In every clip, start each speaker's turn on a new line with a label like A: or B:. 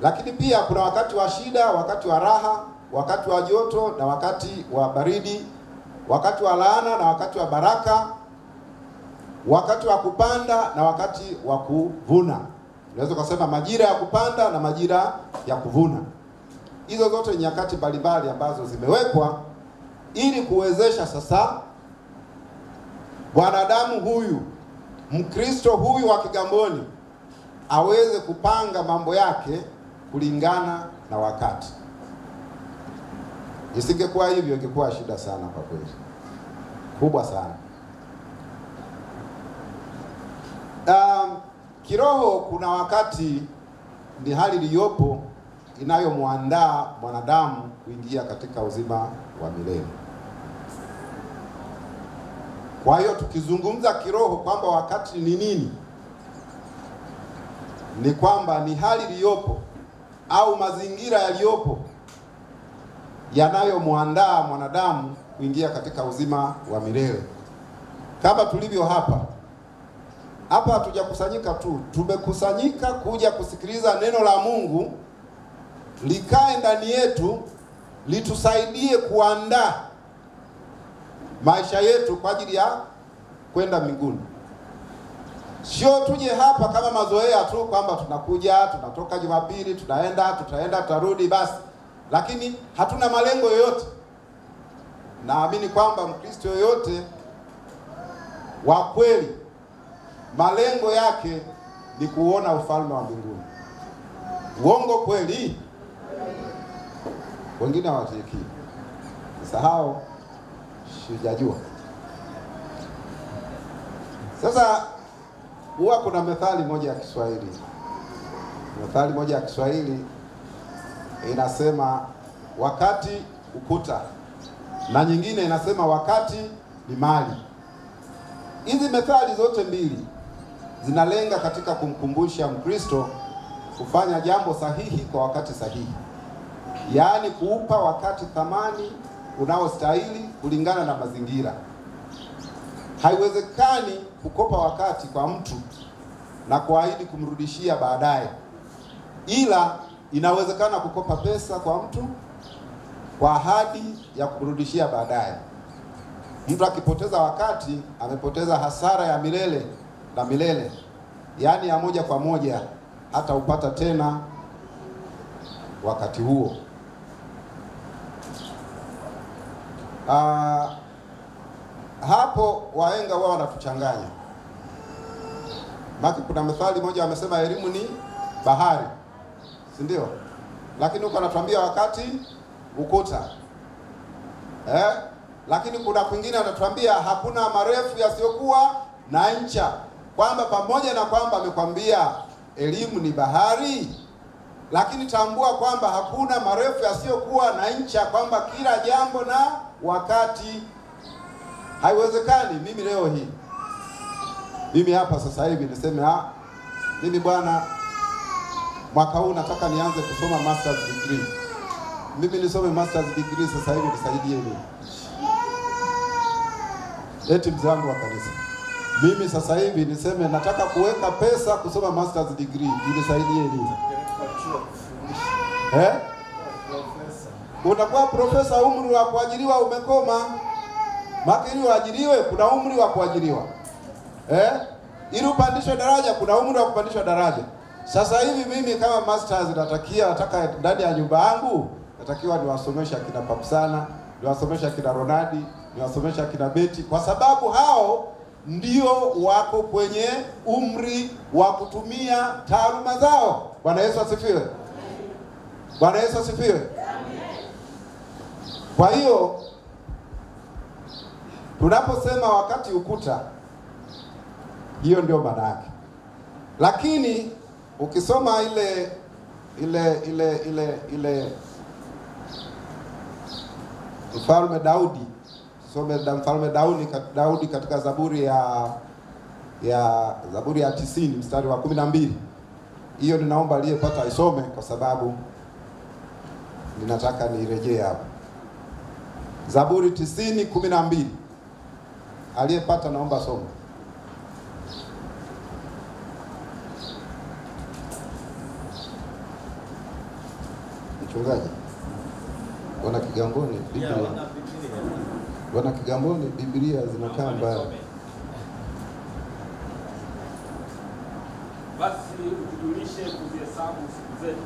A: Lakini pia kuna wakati wa shida, wakati wa raha, wakati wa joto na wakati wa baridi, wakati wa laana na wakati wa baraka, wakati wa kupanda na wakati wa kuvuna. Unaweza kusema majira ya kupanda na majira ya kuvuna. Hizo zote ni nyakati mbalimbali ambazo zimewekwa ili kuwezesha sasa mwanadamu huyu, Mkristo huyu wa Kigamboni, aweze kupanga mambo yake kulingana na wakati. Isingekuwa hivyo ingekuwa shida sana kwa kweli. Kubwa sana. Kiroho kuna wakati ni hali iliyopo inayomwandaa mwanadamu kuingia katika uzima wa milele. Kwa hiyo tukizungumza kiroho kwamba wakati ni nini, ni kwamba ni hali iliyopo au mazingira yaliyopo yanayomwandaa mwanadamu kuingia katika uzima wa milele. Kama tulivyo hapa hatujakusanyika tu, tumekusanyika kuja kusikiliza neno la Mungu likae ndani yetu, litusaidie kuandaa maisha yetu kwa ajili ya kwenda mbinguni. Sio tuje hapa kama mazoea tu kwamba tunakuja, tunatoka Jumapili, tutaenda, tutarudi basi. Lakini hatuna malengo yoyote. Naamini kwamba Mkristo yoyote wa kweli malengo yake ni kuona ufalme wa mbinguni. Uongo kweli? Wengine hawatiki. Sahau, sijajua. Sasa huwa kuna methali moja ya Kiswahili. Methali moja ya Kiswahili inasema wakati ukuta, na nyingine inasema wakati ni mali. Hizi methali zote mbili zinalenga katika kumkumbusha Mkristo kufanya jambo sahihi kwa wakati sahihi. Yaani kuupa wakati thamani unaostahili kulingana na mazingira. Haiwezekani kukopa wakati kwa mtu na kuahidi kumrudishia baadaye. Ila inawezekana kukopa pesa kwa mtu kwa ahadi ya kumrudishia baadaye. Mtu akipoteza wakati, amepoteza hasara ya milele na milele. Yaani ya moja kwa moja, hata upata tena wakati huo. Hapo wahenga wao wanatuchanganya. Maki kuna methali moja wamesema elimu ni bahari, si ndio? Lakini huko anatuambia wakati ukuta. Lakini kuna kwingine anatuambia hakuna marefu yasiyokuwa na ncha. Kwamba pamoja na kwamba amekwambia elimu ni bahari, lakini tambua kwamba hakuna marefu yasiyokuwa na ncha, kwamba kila jambo na wakati. Haiwezekani mimi leo hii, mimi hapa sasa hivi niseme mimi bwana mwaka huu nataka nianze kusoma masters degree. Mimi nisome masters degree sasa hivi, nisaidie mimi. Eti mzee wangu wa kanisa, mimi sasa hivi niseme nataka kuweka pesa kusoma masters degree, nisaidie mimi. Unakuwa profesa, umri wa kuajiriwa umekoma. Maka ili uajiriwe kuna umri wa kuajiriwa. Ili upandishwe daraja kuna umri wa kupandishwa daraja. Sasa hivi mimi kama masters nataka ndani ya nyumba yangu natakiwa niwasomesha kina Papsana, niwasomesha kina Ronaldi, niwasomesha kina Beti, kwa sababu hao ndio wako kwenye umri wa kutumia taaluma zao. Bwana Yesu asifiwe. Bwana Yesu asifiwe. Kwa hiyo tunaposema wakati ukuta, hiyo ndio maana yake. Lakini ukisoma ile Mfalme Daudi, Mfalme Daudi katika Zaburi ya 90 mstari wa 12. Hiyo ninaomba aliyepata isome kwa sababu ninataka nirejee hapo. Zaburi 90:12. Aliyepata naomba soma. Mchungaji, wana Kigamboni Biblia. Wana Kigamboni Biblia zinakaa mbaya.
B: Basi utujulishe kuzihesabu siku zetu,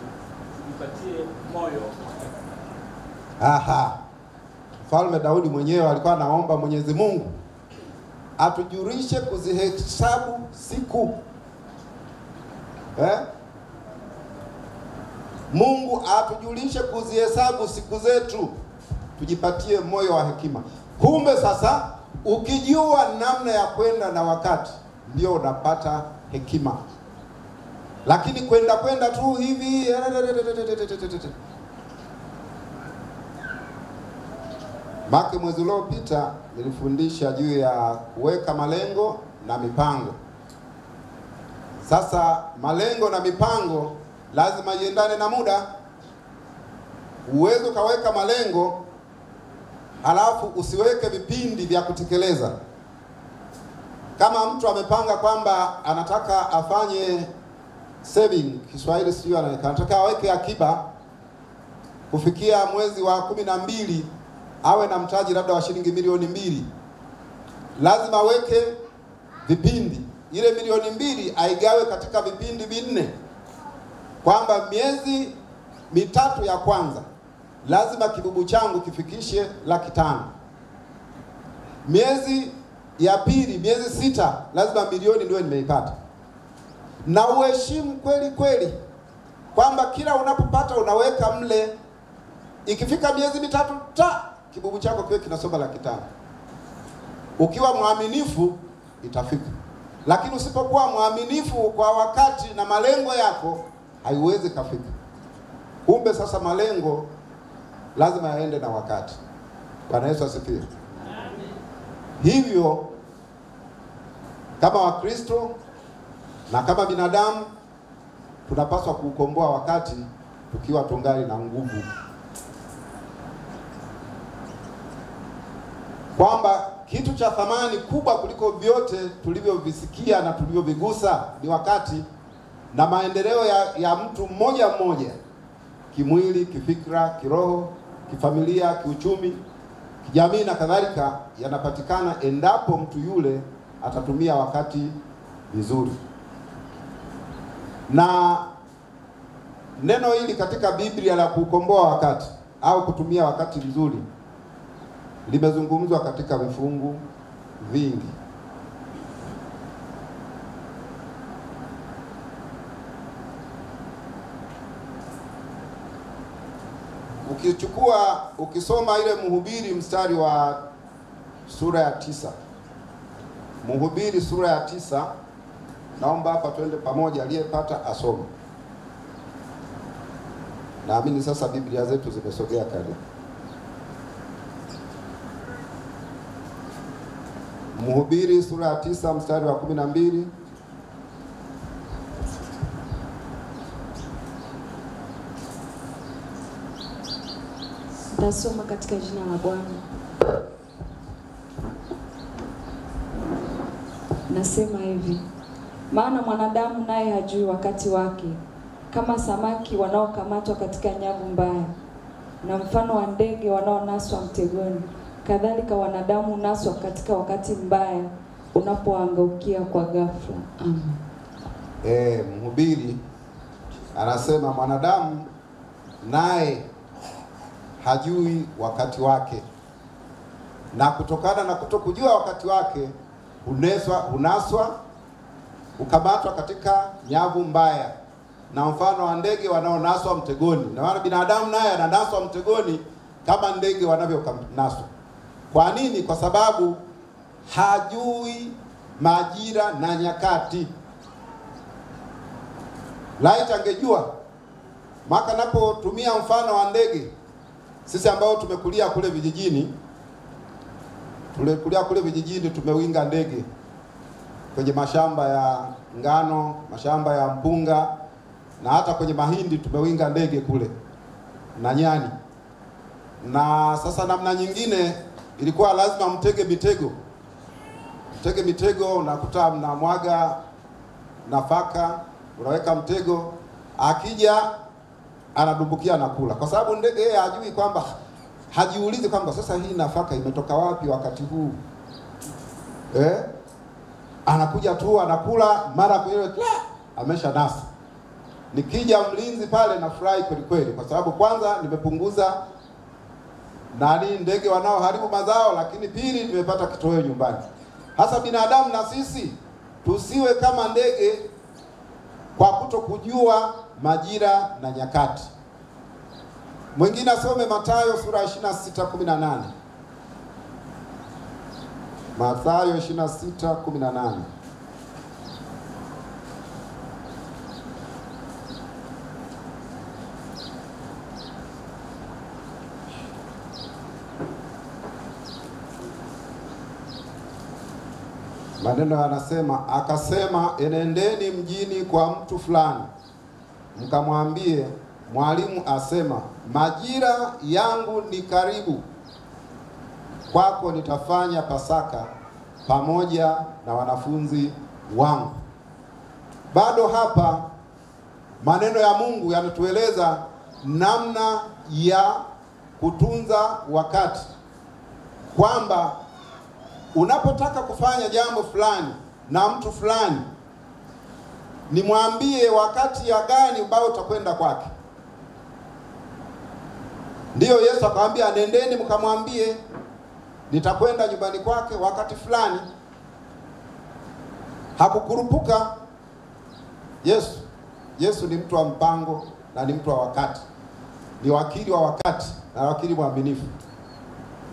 B: tujipatie moyo.
A: Aha. Mfalme Daudi mwenyewe alikuwa anaomba Mwenyezi Mungu atujulishe kuzihesabu siku. Mungu atujulishe kuzihesabu siku zetu, tujipatie moyo wa hekima. Kumbe sasa ukijua namna ya kwenda na wakati ndio unapata hekima. Lakini kwenda tu hivi Maki mwezi uliopita nilifundisha juu ya kuweka malengo na mipango. Sasa malengo na mipango lazima iendane na muda. Uwezo ukaweka malengo halafu usiweke vipindi vya kutekeleza. Kama mtu amepanga kwamba anataka afanye saving, Kiswahili sio, anataka aweke akiba kufikia mwezi wa 12 awe na mtaji labda wa shilingi milioni 2. Lazima aweke vipindi. Ile milioni 2 aigawe katika vipindi 4. Kwamba miezi 3 ya kwanza lazima kibubu changu kifikishe 500,000. Miezi ya pili, miezi 6 lazima milioni ndio nimeipata. Na uheshimu kweli kweli kwamba kila unapopata unaweka mle. Ikifika miezi 3 kibubu chako kiwe kinasoma 500,000. Ukiwa mwaminifu itafika. Lakini usipokuwa mwaminifu kwa wakati na malengo yako haiwezi kafika. Kumbe sasa malengo lazima yaende na wakati. Bwana Yesu asifiwe. Hivyo kama Wakristo na kama binadamu tunapaswa kuukomboa wakati tukiwa tungali na nguvu. Kwamba kitu cha thamani kubwa kuliko vyote tulivyovisikia na tulivyovigusa ni wakati, na maendeleo ya mtu mmoja mmoja, kimwili, kifikra, kiroho, kifamilia, kiuchumi, kijamii na kadhalika, yanapatikana endapo mtu yule atatumia wakati vizuri. Na neno hili katika Biblia la kukomboa wakati au kutumia wakati vizuri limezungumzwa katika vifungu vingi. Ukisoma ile Mhubiri mstari wa sura ya 9. Mhubiri sura ya 9. Naomba hapa twende pamoja, aliyepata asome. Naamini sasa Biblia zetu zimesogea karibu. Mhubiri sura ya 9 mstari wa 12.
C: Nasoma katika jina la Bwana. Nasema hivi: maana mwanadamu naye hajui wakati wake, kama samaki wanaokamatwa katika nyavu mbaya, na mfano wa ndege wanaonaswa mtegoni, kadhalika wanadamu naswa katika wakati mbaya unapoangaukia kwa ghafla. Amen.
A: Mhubiri anasema mwanadamu naye hajui wakati wake, na kutokana na kutokujua wakati wake unaswa ukamatwa katika nyavu mbaya, na mfano wa ndege wanaonaswa mtegoni. Na maana binadamu naye ananaswa mtegoni kama ndege wanavyonaswa. Kwa nini? Kwa sababu hajui majira na nyakati. Laiti angejua. Maka napotumia mfano wa ndege, sisi ambao tumekulia kule vijijini, tumewinga ndege kwenye mashamba ya ngano, mashamba ya mpunga, na hata kwenye mahindi tumewinga ndege kule na nyani. Na sasa namna nyingine ilikuwa lazima mtege mitego, unakuta mnamwaga nafaka, unaweka mtego, akija anadumbukia anakula, kwa sababu ndege yeye hajui kwamba, hajiulizi kwamba sasa hii nafaka imetoka wapi wakati huu. Anakuja tu anakula, mara kwenyewe amesha nasa. Nikija mlinzi pale nafurahi kweli kweli, kwa sababu kwanza nimepunguza ndege wanaoharibu mazao, lakini pili nimepata kitoweo nyumbani. Hasa binadamu na sisi tusiwe kama ndege kwa kutokujua majira na nyakati. Mwingine asome Mathayo sura 26:18. Mathayo 26:18. Maneno yanasema, akasema, enendeni mjini kwa mtu fulani, mkamwambie, mwalimu asema, majira yangu ni karibu, kwako nitafanya Pasaka pamoja na wanafunzi wangu. Bado hapa maneno ya Mungu yanatueleza namna ya kutunza wakati, kwamba unapotaka kufanya jambo fulani na mtu fulani, nimwambie wakati ya gani ambao utakwenda kwake. Ndiyo Yesu akamwambia, nendeni mkamwambie nitakwenda nyumbani kwake wakati fulani. Hakukurupuka. Yesu ni mtu wa mpango na ni mtu wa wakati, ni wakili wa wakati na wakili mwaminifu.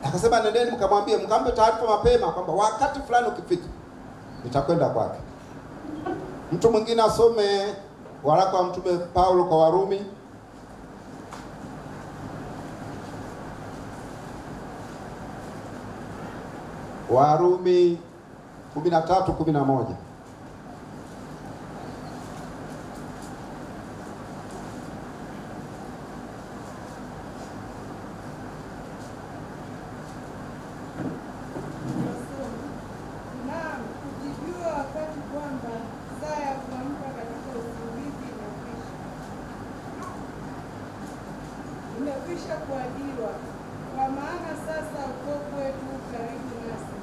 A: Akasema, nendeni mkamwambie, mkampe taarifa mapema kwamba wakati fulani ukifika nitakwenda kwake. Mtu mwingine asome waraka wa Mtume Paulo kwa Warumi. Warumi 13:11.
D: Imekwisha kuadiwa, kwa maana sasa wokovu wetu karibu nasi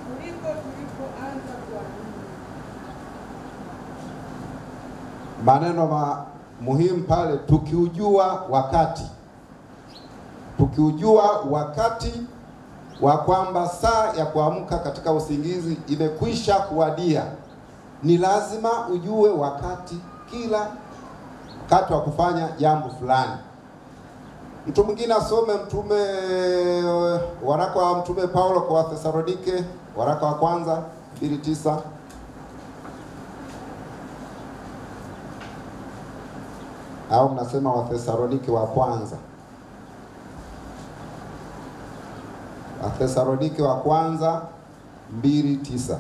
D: kuliko tulipoanza kuamini.
A: Maneno muhimu pale, tukiujua wakati wa kwamba saa ya kuamka katika usingizi imekwisha kuadia. Ni lazima ujue kila wakati wa kufanya jambo fulani. Mtu mwingine asome waraka wa Mtume Paulo kwa Wathesalonike, waraka wa kwanza 2:9. Au mnasema Wathesalonike wa kwanza. Wathesalonike wa kwanza 2:9.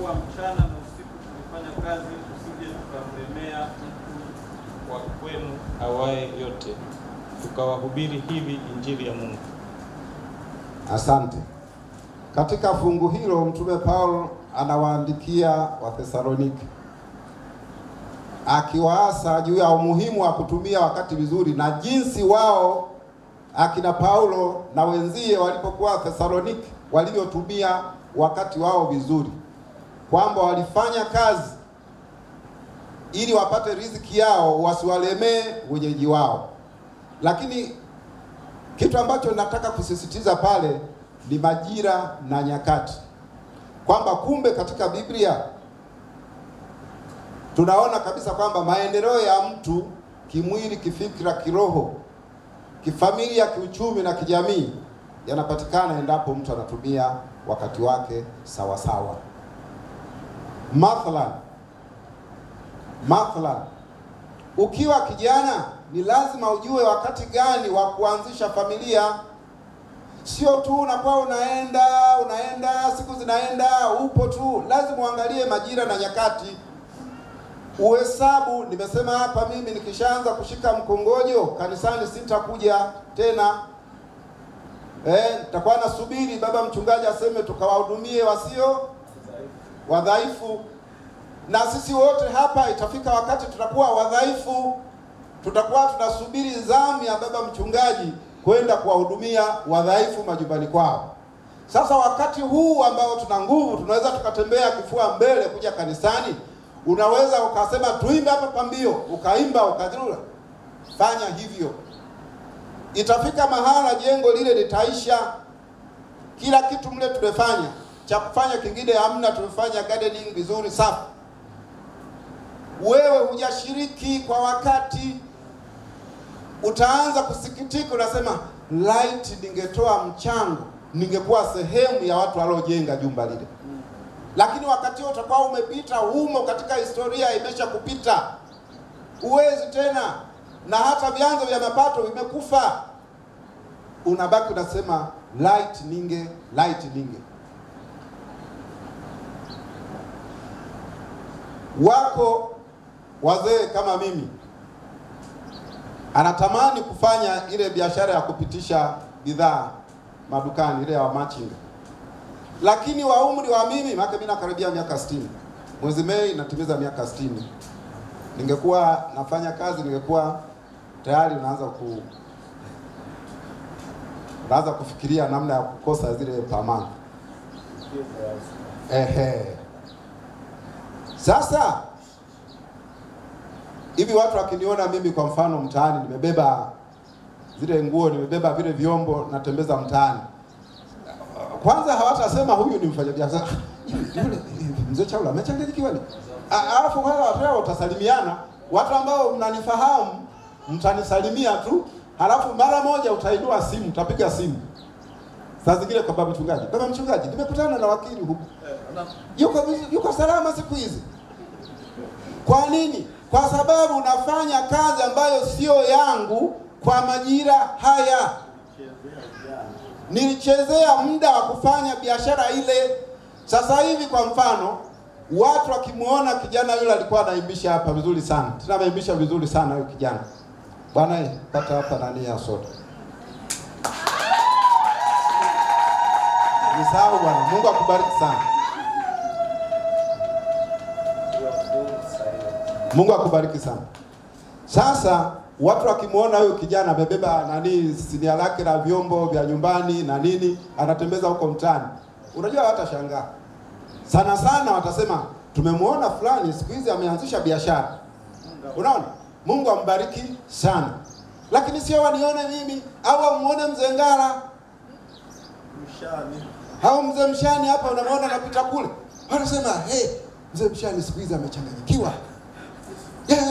B: Mchana na usiku tulifanya kazi, tusije tukamlemea mtu wa kwenu awaye yote, tukawahubiri hivi injili ya Mungu.
A: Asante. Katika fungu hilo Mtume Paulo anawaandikia Wathesalonike akiwaasa juu ya umuhimu wa kutumia wakati vizuri, na jinsi wao akina Paulo na wenzie walipokuwa Thesalonike walivyotumia wakati wao vizuri, kwamba walifanya kazi ili wapate riziki yao, wasiwalemee wenyeji wao. Lakini kitu ambacho nataka kusisitiza pale ni majira na nyakati, kwamba kumbe katika Biblia tunaona kabisa kwamba maendeleo ya mtu kimwili, kifikra, kiroho, kifamilia, kiuchumi na kijamii yanapatikana endapo mtu anatumia wakati wake sawa sawa. Mathalan, ukiwa kijana ni lazima ujue wakati gani wa kuanzisha familia. Sio tu unakuwa unaenda siku zinaenda upo tu. Lazima uangalie majira na nyakati. Uhesabu, nimesema hapa mimi nikishaanza kushika mkongojo kanisani sitakuja tena. Nitakuwa nasubiri baba mchungaji aseme tukawahudumie wasio wadhaifu. Na sisi wote hapa itafika wakati tutakuwa wadhaifu. Tutakuwa tunasubiri zamu ya baba mchungaji kwenda kuwahudumia wadhaifu majumbani kwao. Sasa wakati huu ambao tuna nguvu, tunaweza tukatembea kifua mbele kuja kanisani. Unaweza ukasema tuimbe hapa pambio, ukaimba ukadhurura. Fanya hivyo. Itafika mahala jengo lile litaisha. Kila kitu mle tumefanya. Cha kufanya kingine hamna, tumefanya gardening vizuri safi. Wewe hujashiriki kwa wakati, utaanza kusikitika, unasema light, ningetoa mchango, ningekuwa sehemu ya watu waliojenga jumba lile. Lakini wakati huo utakuwa umepita humo, katika historia imesha kupita. Uwezi tena, na hata vyanzo vya mapato vimekufa. Unabaki unasema light ninge. Wako wazee kama mimi anatamani kufanya ile biashara ya kupitisha bidhaa madukani, ile ya machinga. Lakini wa umri wa mimi, maana mimi nakaribia miaka 60. Mwezi Mei natimiza miaka 60. Ningekuwa nafanya kazi, ningekuwa tayari unaanza kufikiria namna ya kukosa zile pamani. Sasa hivi watu wakiniona mimi kwa mfano mtaani nimebeba zile nguo, nimebeba vile vyombo, natembeza mtaani, kwanza hawatasema huyu ni mfanyabiashara. Yule mzee Chaula amechanganyikiwa ni. Alafu wale watu watasalimiana, watu ambao mnanifahamu mtanisalimia tu, halafu mara moja utainua simu, utapiga simu. Saa zingine kwa baba mchungaji, nimekutana na wakili huko. Yuko salama siku hizi. Kwa nini? Kwa sababu nafanya kazi ambayo sio yangu kwa majira haya. Nilichezea muda wa kufanya biashara ile. Sasa hivi kwa mfano, watu wakimuona kijana yule alikuwa anaimbisha hapa vizuri sana. Tena anaimbisha vizuri sana huyo kijana. Bwana pata hapa nani ya soda. Ni sawa bwana. Mungu akubariki sana. Mungu akubariki sana. Sasa watu wakimuona huyo kijana amebeba sinia lake la vyombo vya nyumbani na nini, anatembeza huko mtaani, unajua watashangaa. Sana watasema tumemwona fulani siku hizi ameanzisha biashara. Unaona? Mungu ambariki sana. Lakini sio wanione mimi au amuone mzee Ngara. Hao mzee Mshani hapa unamwona anapita kule. Wanasema, mzee Mshani siku hizi amechanganyikiwa.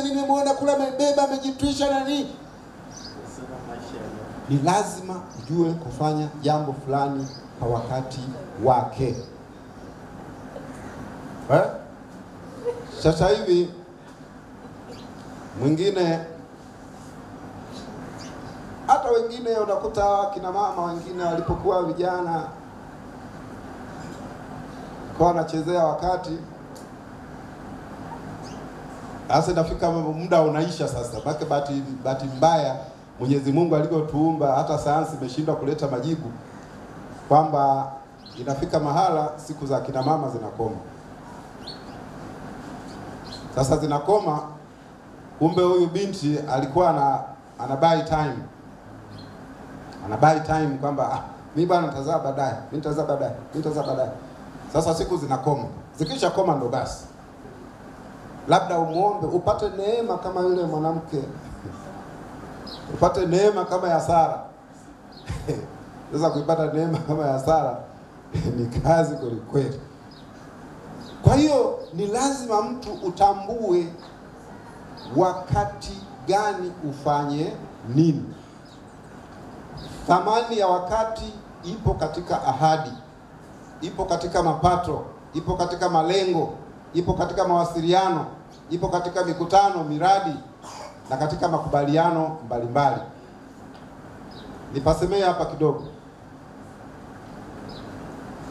A: Nimemwona kula amebeba, amejitwisha na nini. Ni lazima ujue kufanya jambo fulani kwa wakati wake. Sasa hivi mwingine, hata wengine unakuta kina mama wengine walipokuwa vijana kwa wanachezea wakati. Sasa inafika muda unaisha sasa. Bahati mbaya Mwenyezi Mungu alivyotuumba, hata sayansi imeshindwa kuleta majibu kwamba inafika mahala siku za kina mama zinakoma. Sasa zinakoma, kumbe huyu binti alikuwa ana buy time. Ana buy time kwamba mimi bwana nitazaa baadaye, nitazaa baadaye. Sasa siku zinakoma. Zikisha koma ndo basi. Labda umuombe upate neema kama yule mwanamke. Upate neema kama ya Sara. Sasa kuipata neema kama ya Sara ni kazi kweli. Kwa hiyo ni lazima mtu utambue wakati gani ufanye nini. Thamani ya wakati ipo katika ahadi, ipo katika mapato, ipo katika malengo, ipo katika mawasiliano, ipo katika mikutano, miradi na katika makubaliano mbalimbali. Nipasemee hapa kidogo.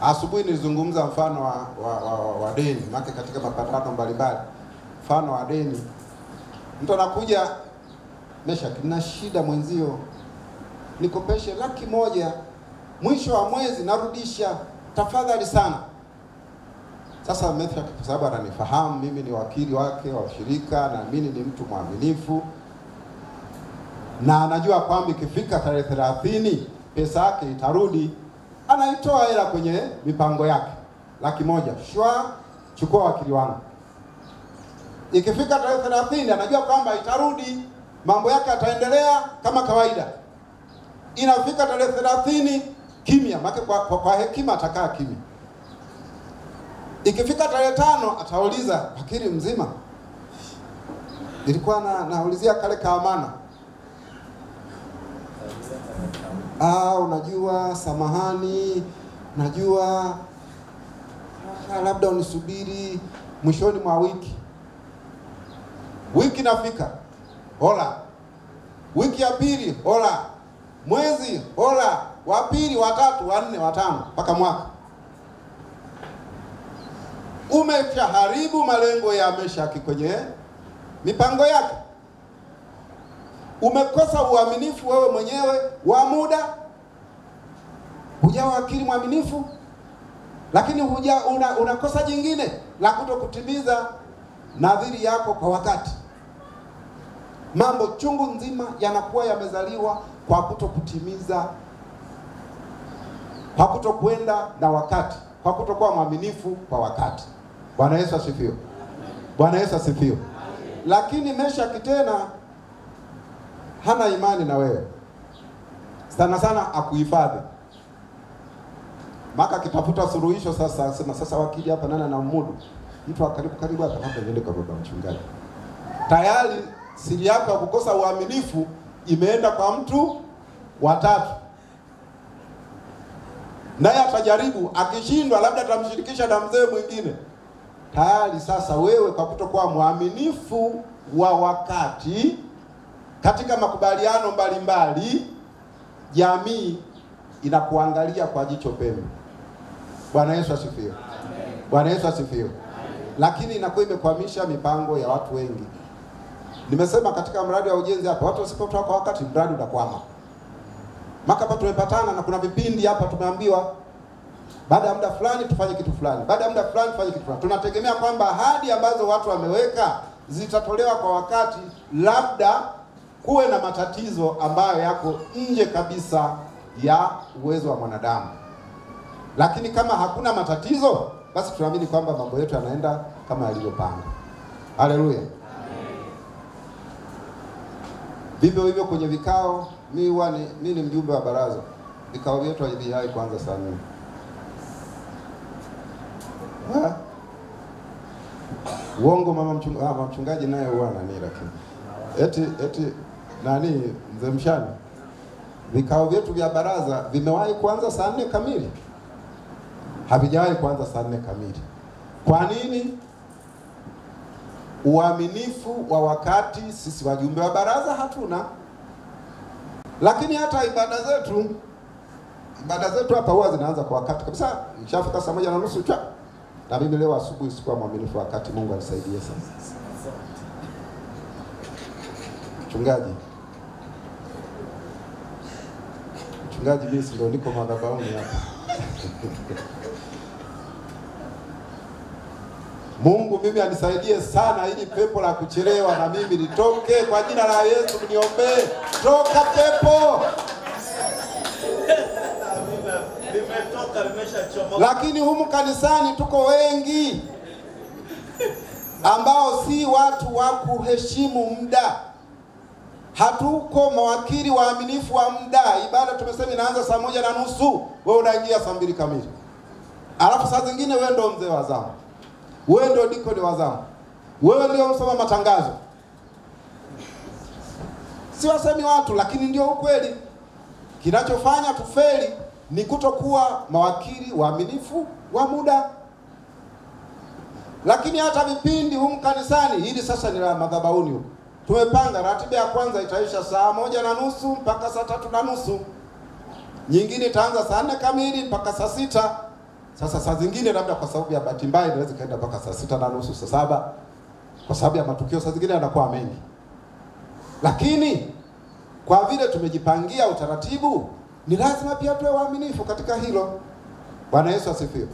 A: Asubuhi nilizungumza mfano wa deni, maana katika mapatano mbalimbali. mfano wa deni. Mtu anakuja, Meshaki, nina shida mwenzio, nikopeshe 100,000, mwisho wa mwezi narudisha, tafadhali sana. Sasa Meshaki kwa sababu ananifahamu mimi ni wakili wake wa shirika na mimi ni mtu mwaminifu, na anajua kwamba ikifika tarehe 30 pesa yake itarudi, anaitoa hela kwenye mipango yake, 100,000, shwa, chukua wakili wangu. Ikifika tarehe 30 anajua kwamba itarudi, mambo yake ataendelea kama kawaida. Inafika tarehe 30 kimya, maana kwa hekima atakaa kimya. Ikifika tarehe 5 atauliza, wakili mzima, nilikuwa naulizia kale kaamana. Unajua, samahani, najua labda unisubiri mwishoni mwa wiki. Wiki nafika, hola. Wiki ya pili, hola. Mwezi, hola. Wa pili, wa tatu, wa nne, wa tano, mpaka mwaka. Umeshaharibu malengo ya Meshaki kwenye mipango yake. Umekosa uaminifu wewe mwenyewe wa muda. Hujawa wakili mwaminifu, lakini unakosa jingine la kutokutimiza nadhiri yako kwa wakati. Mambo chungu nzima yanakuwa yamezaliwa kwa kutokutimiza, kwa kutokwenda na wakati, kwa kutokuwa mwaminifu kwa wakati. Bwana Yesu asifiwe. Bwana Yesu asifiwe. Lakini Meshaki tena hana imani na wewe. Sana sana akuhifadhi. Maka kitafuta suluhisho sasa, sema sasa wakili hapa nani anamudu? Mtu karibu hapa, labda niende kwa baba mchungaji. Tayari siri yako ya kukosa uaminifu imeenda kwa mtu wa tatu. Naye atajaribu, akishindwa labda atamshirikisha na mzee mwingine. Tayari sasa wewe kwa kutokuwa mwaminifu wa wakati katika makubaliano mbalimbali, jamii inakuangalia kwa jicho pembe. Bwana Yesu asifiwe. Bwana Yesu asifiwe. Lakini inakuwa imekwamisha mipango ya watu wengi. Nimesema katika mradi wa ujenzi hapa, watu wasipotoa kwa wakati mradi utakwama. Maka hapa tumepatana na kuna vipindi hapa tumeambiwa baada ya muda fulani tufanye kitu fulani, baada ya muda fulani tufanye kitu fulani. Tunategemea kwamba ahadi ambazo watu wameweka zitatolewa kwa wakati, labda kuwe na matatizo ambayo yako nje kabisa ya uwezo wa mwanadamu. Lakini kama hakuna matatizo, basi tunaamini kwamba mambo yetu yanaenda kama yalivyopangwa. Haleluya. Vivyo hivyo kwenye vikao, mimi ni mjumbe wa baraza. Vikao vyetu havijawahi kuanza saa 4. Uongo mama mchungaji naye huwa nani, lakini eti nani mzee Mshani, vikao vyetu vya baraza vimewahi kuanza saa 4 kamili? Havijawahi kuanza saa 4 kamili. Kwa nini? Uaminifu wa wakati sisi wajumbe wa baraza hatuna. Lakini hata ibada zetu hapa huwa zinaanza kwa wakati kabisa. Nishafika saa 1:30 cha. Na mimi leo asubuhi sikuwa mwaminifu wakati. Mungu anisaidie sana. Mchungaji mimi ndio niko madhabahuni hapa. Mungu mimi anisaidie sana ili pepo la kuchelewa na mimi nitoke kwa jina la Yesu, mniombee. Toka pepo. Lakini humu kanisani tuko wengi ambao si watu wa kuheshimu muda. Hatuko mawakili waaminifu wa muda. Ibada tumesema inaanza saa 1:30, wewe unaingia saa 2 kamili. Alafu saa zingine wewe ndio mzee wa zamu, wewe ndio dikoni wa zamu, wewe ndio msoma matangazo. Si wasemi watu, lakini ndio ukweli. Kinachofanya tufeli ni kutokuwa mawakili waaminifu wa muda. Lakini hata vipindi humu kanisani, hili sasa ni la madhabahuni huko. Tumepanga ratiba ya kwanza itaisha saa 1:30 mpaka saa 3:30. Nyingine itaanza saa 4 kamili mpaka saa 6. Sasa saa zingine labda kwa sababu ya bahati mbaya inaweza kaenda mpaka saa 6:30, saa 7. kwa sababu ya matukio saa zingine yanakuwa mengi, lakini kwa vile tumejipangia utaratibu, ni lazima pia tuwe waaminifu katika hilo. Bwana Yesu asifiwe.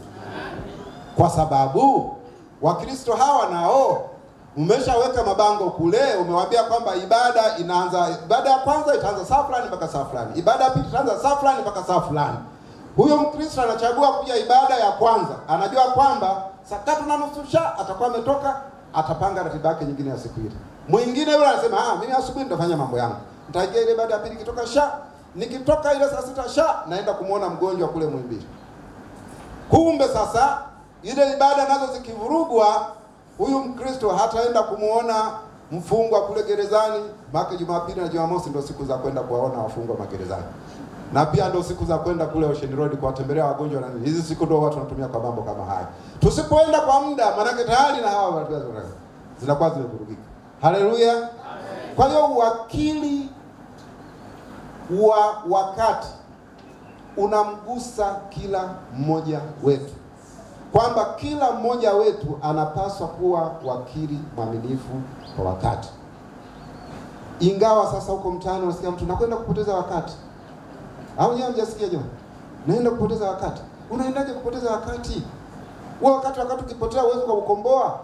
A: Kwa sababu Wakristo hawa nao umeshaweka mabango kule, umewaambia kwamba ibada ya kwanza itaanza saa fulani mpaka saa fulani, ibada ya pili itaanza saa fulani mpaka saa fulani. Huyo Mkristo anachagua kuja ibada ya kwanza, anajua kwamba saa 3:30 atakuwa ametoka, atapanga ratiba yake nyingine ya siku ile. Mwingine yule anasema mimi asubuhi nitafanya mambo yangu, nitaingia ile ibada ya pili, nikitoka ile saa 6 naenda kumuona mgonjwa kule Muhimbili. Kumbe sasa ile ibada nazo zikivurugwa, huyu Mkristo hataenda kumuona mfungwa kule gerezani, maka Jumapili na Jumamosi ndio siku za kwenda kuwaona wafungwa magerezani. Na pia ndio siku za kwenda kule Ocean Road kuwatembelea wagonjwa na nini. Hizi siku ndio watu wanatumia kwa mambo kama haya. Tusipoenda kwa muda, maana tayari na hawa watu zinakuwa zimevurugika. Haleluya. Amen. Kwa hiyo uwakili wa wakati unamgusa kila mmoja wetu, kwamba kila mmoja wetu anapaswa kuwa wakili mwaminifu kwa wakati. Ingawa sasa huko mtaani unasikia mtu nakwenda kupoteza wakati, au yeye mjasikia jamani, naenda kupoteza wakati. Unaendaje kupoteza wakati? Wakati ukipotea uwezo kwa kukomboa.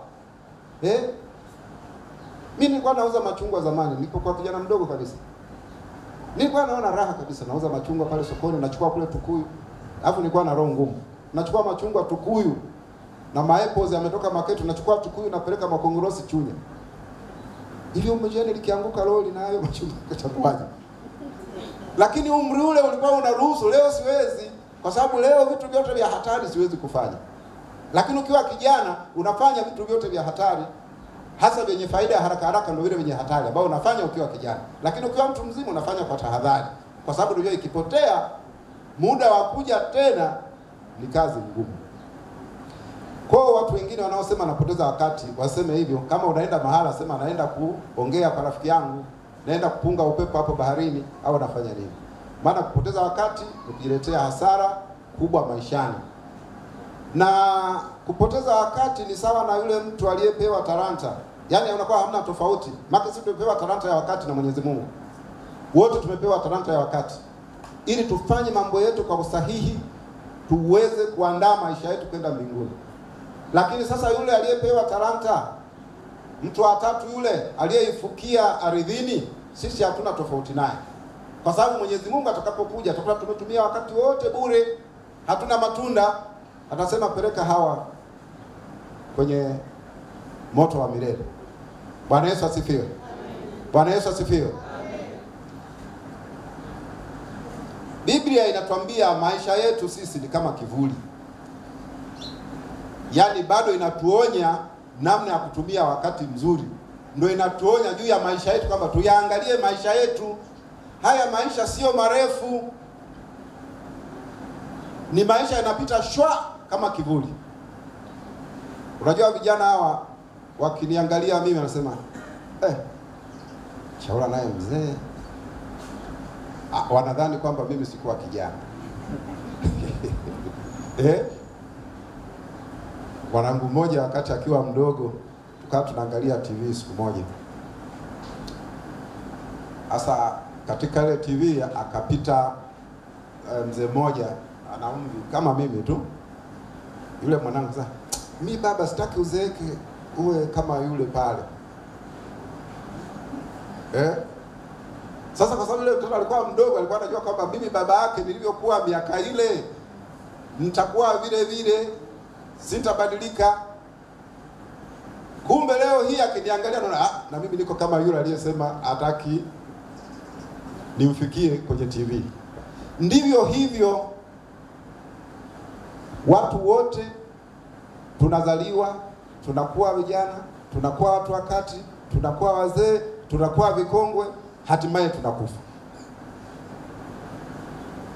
A: Mimi nilikuwa nauza machungwa zamani, nilipokuwa kijana mdogo kabisa. Nilikuwa naona raha kabisa, nauza machungwa pale sokoni, nachukua kule Tukuyu. Alafu nilikuwa na roho ngumu. Nachukua machungwa Tukuyu na maepples yametoka Maketu, nachukua Tukuyu napeleka Makongorosi Chunya. Hivyo mjane likianguka lori na hayo machungwa kitakuwaje? Lakini umri ule ulikuwa unaruhusu. Leo siwezi, kwa sababu leo vitu vyote vya hatari siwezi kufanya. Lakini ukiwa kijana unafanya vitu vyote vya hatari, hasa vyenye faida ya haraka haraka ndio vile vyenye hatari ambao unafanya ukiwa kijana. Lakini ukiwa mtu mzima unafanya kwa tahadhari, kwa sababu ndio ikipotea muda wa kuja tena ni kazi ngumu. Kwa watu wengine wanaosema napoteza wakati, waseme hivyo. Kama unaenda mahala, sema naenda kuongea kwa rafiki yangu, naenda kupunga upepo hapo baharini, au nafanya nini. Maana kupoteza wakati ni kujiletea hasara kubwa maishani. Na kupoteza wakati ni sawa na yule mtu aliyepewa talanta. Yaani unakuwa hamna tofauti. Maana sisi tumepewa talanta ya wakati na Mwenyezi Mungu. Wote tumepewa talanta ya wakati, ili tufanye mambo yetu kwa usahihi, tuweze kuandaa maisha yetu kwenda mbinguni. Lakini sasa yule aliyepewa talanta, mtu wa tatu yule aliyeifukia ardhini, sisi hatuna tofauti naye. Kwa sababu Mwenyezi Mungu atakapokuja tutakuwa tumetumia wakati wote bure, hatuna matunda. Atasema peleka hawa kwenye moto wa milele. Bwana Yesu asifiwe. Amen. Bwana Yesu asifiwe. Amen. Biblia inatuambia maisha yetu sisi ni kama kivuli. Yaani bado inatuonya namna ya kutumia wakati mzuri. Ndio inatuonya juu ya maisha yetu kwamba tuyaangalie maisha yetu. Haya maisha sio marefu. Ni maisha yanapita shwa kama kivuli. Unajua vijana hawa wakiniangalia mimi wanasema Shaula naye mzee. Wanadhani kwamba mimi sikuwa kijana. Mwanangu mmoja wakati akiwa mdogo tukawa tunaangalia TV siku moja. Asa katika ile TV akapita mzee mmoja ana umri kama mimi tu. Yule mwanangu sasa, mimi baba sitaki uzeeke uwe kama yule pale. Sasa kwa sababu yule mtoto alikuwa mdogo, alikuwa anajua kwamba mimi baba yake nilivyokuwa miaka ile nitakuwa vile vile, sitabadilika. Kumbe leo hii akiniangalia naona na mimi niko kama yule aliyesema hataki nimfikie kwenye TV. Ndivyo hivyo watu wote tunazaliwa, tunakuwa vijana, tunakuwa watu wakati, tunakuwa wazee, tunakuwa vikongwe, hatimaye tunakufa.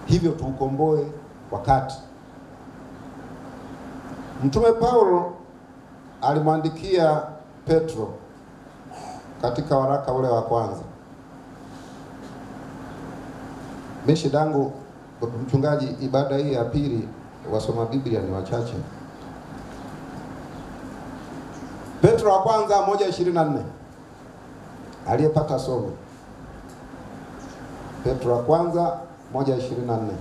A: Hivyo tuukomboe wakati. Mtume Paulo alimwandikia Petro katika waraka ule wa kwanza. Meshidangu mchungaji, ibada hii ya pili wasoma Biblia ni wachache. Petro wa kwanza 1:24. Aliyepata somo. Petro wa kwanza 1:24.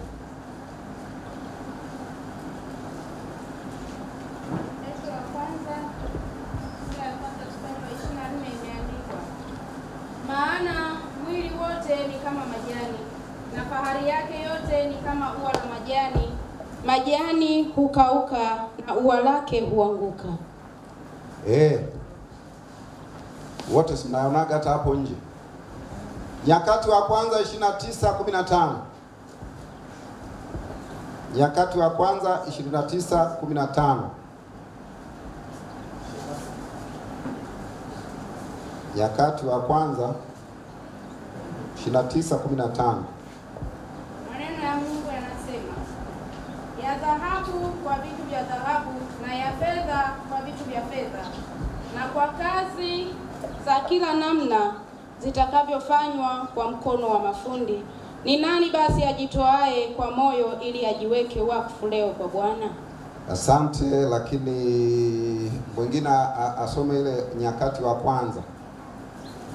E: Maana mwili wote ni kama majani, na fahari yake yote ni kama ua la majani. Majani hukauka na ua lake huanguka.
A: Wote sinaonaga hata hapo nje. Nyakati wa kwanza 29:15. Nyakati wa kwanza 29:15. Nyakati wa kwanza 29:15.
E: Maneno ya Mungu yanasema, ya dhahabu kwa vitu vya dhahabu, na ya fedha kwa vitu vya fedha, na kwa kazi za kila namna zitakavyofanywa kwa mkono wa mafundi. Ni nani basi ajitoae kwa moyo ili ajiweke wakfu leo kwa Bwana?
A: Asante, lakini mwingine asome ile Nyakati wa kwanza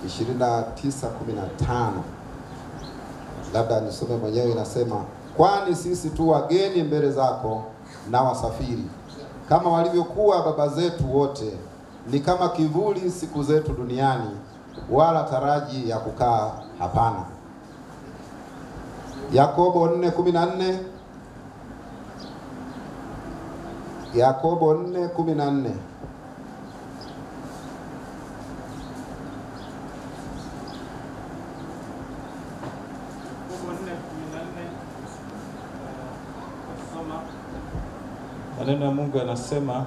A: 29:15. Labda nisome mwenyewe. Inasema, kwani sisi tu wageni mbele zako na wasafiri, kama walivyokuwa baba zetu wote, ni kama kivuli siku zetu duniani, wala taraji ya kukaa hapana. Yakobo 4:14. Yakobo 4:14.
B: Maneno ya Mungu yanasema,